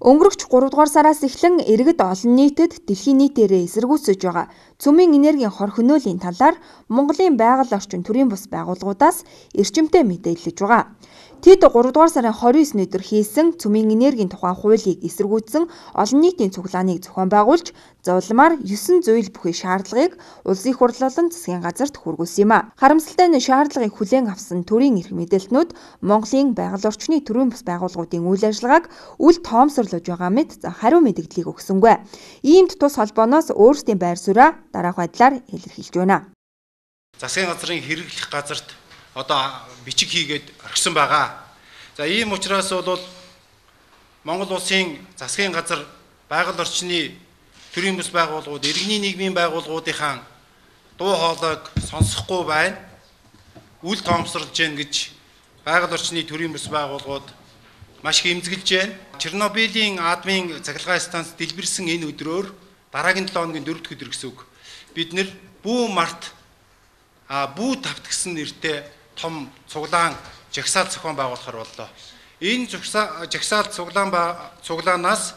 Өнгөрөх 3 дугаар сараас эхлэн иргэд олон нийтэд дэлхийн нийтээрээ эсэргүүцэж байгаа цөмийн энергийн хор хөнөөлийн талаар Монголын байгаль орчин төрийн бус байгууллагуудаас эрчимтэй мэдээлж байгаа. Тэд 3 дугаар сарын 29-ний өдөр хийсэн цөмийн энергийн тухай хуулийг эсэргүүцсэн олон нийтийн цуглааныг зохион байгуулж, зовлмаар 9 зүйл бүхий шаардлагыг улсын их хурл болон засгийн газарт хүргүүлсэн юм а. Харамсалтай нь шаардлагыг хүлээн авсан төрийн эрх мэдээлтнүүд Монголын байгаль орчны төрийн бус байгууллагуудын үйл ажиллагааг үл тоомсорлож байгаа мэт хариу мэдээллийг өгсөнгүй. Иймд тус холбооноос өөрсдийн байр сууриа дараах байдлаар илэрхийлж байна. Засгийн газрын хэрэглэх газарт одоо бичиг хийгээд орхисон байгаа. За ийм учраас бол Монгол улсын засгийн газар байгаль орчны төрийн бус байгууллагууд, иргэний нийгмийн байгууллагуудынхаа дуу хоолойг сонсохгүй байна. Үл тоомсорлж гэн гэж байгаль орчны төрийн бус байгууллагууд маш их эмзэглэж байна. Чернобылийн атомын цахилгаан станц дэлбэрсэн энэ өдрөөр дараагийн 7 хоногийн 4 дахь өдөр гэсэн үг. Бид нэр бүү март бүү тавт гэсэн нэртэй том цуглаан жагсаал зохион байгуулахар боллоо. Энэ жагсаал цуглаанаас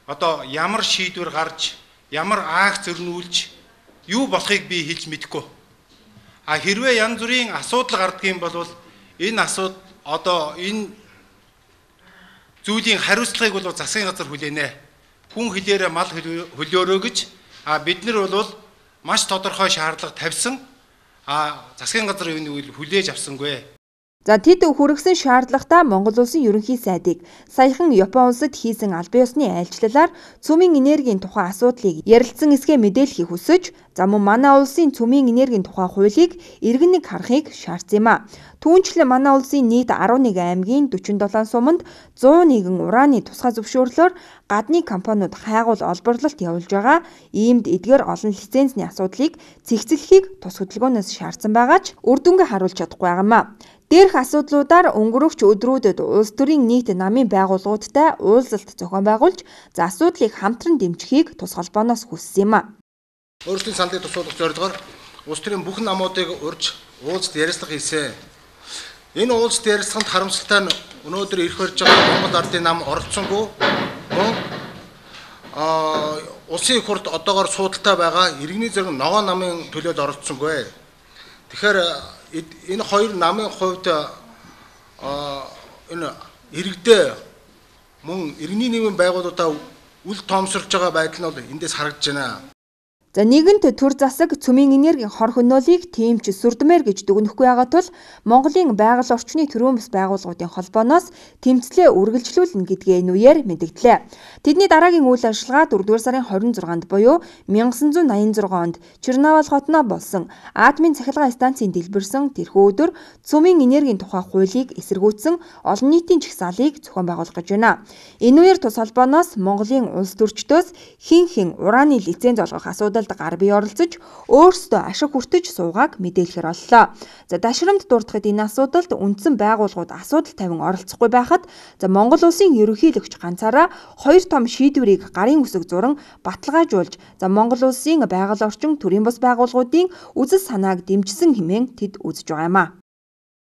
одоо ямар шийдвэр гарч, ямар аах зөрнүүлж юу болохыг би хэлж мэдэхгүй. Хэрвээ янз бүрийн асуудал гардаг юм бол энэ асуудал одоо энэ зүйлийн хариуцлагыг бол засгийн газар хүлээнэ. Хүн хэлээрээ мал хөлөөрөө гэж бид нар бол маш тодорхой шаардлага тавьсан. Засгийн газар энэ үйл хүлээж авсангүй. За тэд хүргэсэн шаардлагатай Монгол улсын ерөнхий сайдыг саяхан Япон улсад хийсэн албан ёсны айлчлалаар цөмийн энергийн тухай асуудлыг ярилцсан эсгээ мэдээлхийг хүсэж, мөн манай улсын цөмийн энергийн тухай хуулийг иргэн нэг харахыг шаардсан юм а. Түүнчлэн манай улсын нийт 11 аймгийн 47 суманд 101 ураны тусгай зөвшөөрлөөр гадны компаниуд хайгуул олборлолт явуулж байгаа. Иймд эдгээр олон лицензийн асуудлыг цэгцлэхийг тус хөдөлгөөнөөс шаардсан байгаа ч үр дүнгээ харуулж чадахгүй байгаа юм а. Дээрх асуудлуудаар өнгөрөгч өдрүүдэд улс төрийн нийт намын байгууллагуудтай уулзалт зохион байгуулж, асуудлыг хамтран дэмжихийг тус холбооноос хүссэн юм а. Өөрсдийн саналыг тусуулах зорилгоор улс төрийн бүх намуудыг урьж уулзалт ярилцлага хийсэн. Энэ уулзалт ярилцлаганд харамсалтай нь өнөөдөр ирэх барьж байгаа Монгол Ардын нам оролцсонгүй. Мөн улсын их хурлд одоогоор суудалтай байгаа иргэний зэрэг ногоо намын төлөөд оролцсонгүй. Тэгэхээр энэ хоёр намын хувьд энэ иргэдээ мөн иргэний нийгмийн байгууллагуудаа үл тоомсорлж байгаа байдал нь бол эндээс харагдаж байна. За нэгэнт төр засаг цөмийн энергийн хор хөнөөлийг тийм ч сүрдмээр гэж дүгнэхгүй байгаа тул Монголын байгаль орчны төрийн бус байгууллагуудын холбооноос тэмцлээ үргэлжлүүлнэ гэдгээ нүгээр мэдгдлээ. Тэдний дараагийн үйл ажиллагаа 4-р сарын 26-нд буюу 1986 онд Чернобыль хотноо болсон атомын цахилгаан станцын дэлбэрсэн тэрхүү өдөр цөмийн энергийн тухай хуулийг эсэргүүцсэн олон нийтийн жагсаалыг зохион байгуулах гэж байна. Энэ үеэр тус холбооноос Монголын улс төрчдөөс хэн ураны лиценз олгох асуудал гар бие оролцож өөрсдөө ашиг хүртэж суугааг мэдээлэхээр боллоо. За дашрамд дурдахад энэ асуудалд үндсэн байгууллагууд асуудал тавин оролцохгүй байхад Монгол улсын ерөнхийлөгч ганцаараа хоёр том шийдвэрийг гарын үсэг зуран баталгаажуулж Монгол улсын байгаль орчин төрийн бус байгууллагуудын үзэл санааг дэмжсэн хэмээн тэд үзэж байгаа юм а.